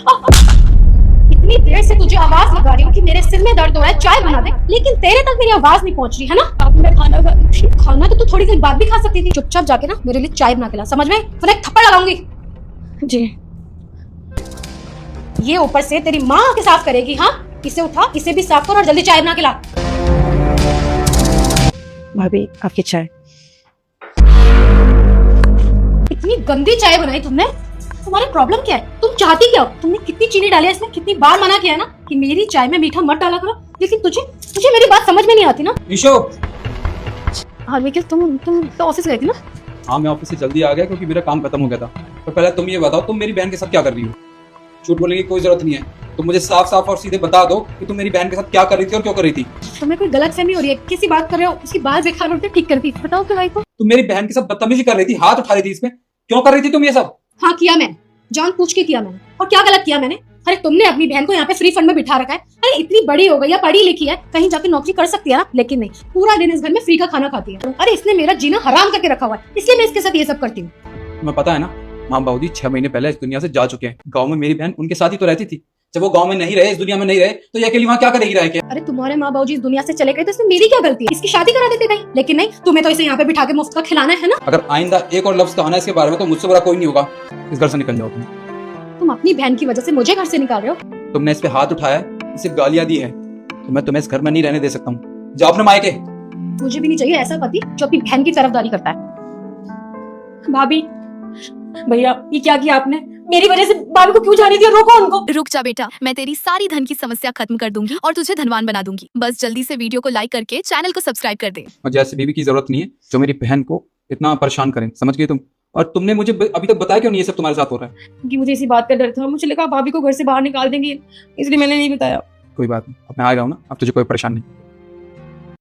इतनी देर से तुझे आवाज लगा रही हूँ कि मेरे सिर में दर्द हो रहा है, चाय बना दे, लेकिन तेरे तक मेरी आवाज नहीं पहुंच रही है ना। अब मैं खाना खाना तो तू थोड़ी देर बाद भी खा सकती थी। चुपचाप जाके ना मेरे लिए चाय बना के ला, समझ में? वरना एक थप्पड़ लगाऊंगी। जी। ये ऊपर से तेरी माँ आके साफ करेगी। हाँ, इसे उठा, इसे भी साफ कर और जल्दी चाय बना के ला। भाभी आपकी चाय। इतनी गंदी चाय बनाई तुमने। तुम्हारी प्रॉब्लम क्या है? तुम चाहती क्या हो? तुमने कितनी चीनी डाली है इसमें? कितनी बार मना किया है ना कि मेरी चाय में मीठा मत डाला करो, लेकिन तुझे मेरी बात समझ में नहीं आती ना। ईशो। हाँ निखिल, तुम तो ऑफिस गई थी ना? हाँ, मैं ऑफिस से जल्दी आ गया क्योंकि मेरा काम खत्म हो गया था। तो पहले तुम ये बताओ, तुम मेरी बहन के साथ क्या कर रही हो? झूठ बोलने की कोई जरूरत नहीं है, तुम मुझे साफ साफ और सीधे बता दो कि तुम मेरी बहन के साथ क्या कर रही थी और क्यों कर रही थी। तुम्हें कोई गलतफहमी हो रही है, किसी बात कर रहे हो, उसकी बाल बेकार होते ठीक करती। बताओ क्यों भाई को? तुम मेरी बहन के साथ बदतमीजी कर रही थी, हाथ उठा रही थी, इसमें क्यों कर रही थी तुम ये सब? हाँ किया मैंने, जान पूछ के किया मैंने। और क्या गलत किया मैंने? अरे तुमने अपनी बहन को यहाँ पे फ्री फंड में बिठा रखा है। अरे इतनी बड़ी हो गई है, पढ़ी लिखी है, कहीं जाके नौकरी कर सकती है ना, लेकिन नहीं, पूरा दिन इस घर में फ्री का खाना खाती है। अरे इसने मेरा जीना हराम करके रखा हुआ है, इसलिए मैं इसके साथ ये सब करती हूँ। तुम्हें पता है ना, माँ बाबूजी 6 महीने पहले इस दुनिया से जा चुके हैं। गाँव में मेरी बहन उनके साथ ही तो रहती थी। जब वो गाँव में नहीं रहे, इस दुनिया में नहीं रहे, तो ये अकेली वहाँ क्या करेगी रह के? अरे तुम्हारे माँ बाबूजी इस दुनिया से चले गए तो इसमें मेरी क्या गलती है? इसकी शादी करा देते कहीं, लेकिन नहीं, तुम्हें तो इसे यहाँ पे बिठा के मुफ्त का खिलाना है ना। अगर आइंदा एक और लफ्ज कहा इसके बारे में तो मुझसे बुरा कोई नहीं होगा। इस घर से निकल जाओ तुम अपनी बहन की वजह से मुझे घर से निकाल रहे हो। तुमने इस पे हाथ उठाया, इसे गालियां दी है, तो मैं तुम्हें इस घर में नहीं रहने दे सकता हूँ। जाओ अपने मायके। मुझे भी नहीं चाहिए ऐसा पति जो अपनी बहन की तरफदारी करता है। भाभी, भैया ये क्या किया आपने? मेरी वजह से भाभी को क्यों जाने दिया? रोको उनको। रुक जा बेटा, मैं तेरी सारी धन की समस्या खत्म कर दूंगी और तुझे धनवान बना दूंगी। बस जल्दी से वीडियो को लाइक करके चैनल को सब्सक्राइब कर दे। मुझे ऐसी बीवी की जरूरत नहीं है जो मेरी बहन को इतना परेशान करें, समझ गई तुम? और तुमने मुझे अभी तक बताया क्यों नहीं ये सब तुम्हारे साथ हो रहा है? क्योंकि मुझे इसी बात का डर था। मुझे लगा भाभी को घर से बाहर निकाल देंगी, इसलिए मैंने नहीं बताया। कोई बात नहीं, अब मैं आ रहा हूँ ना, अब तुझे कोई परेशान नहीं।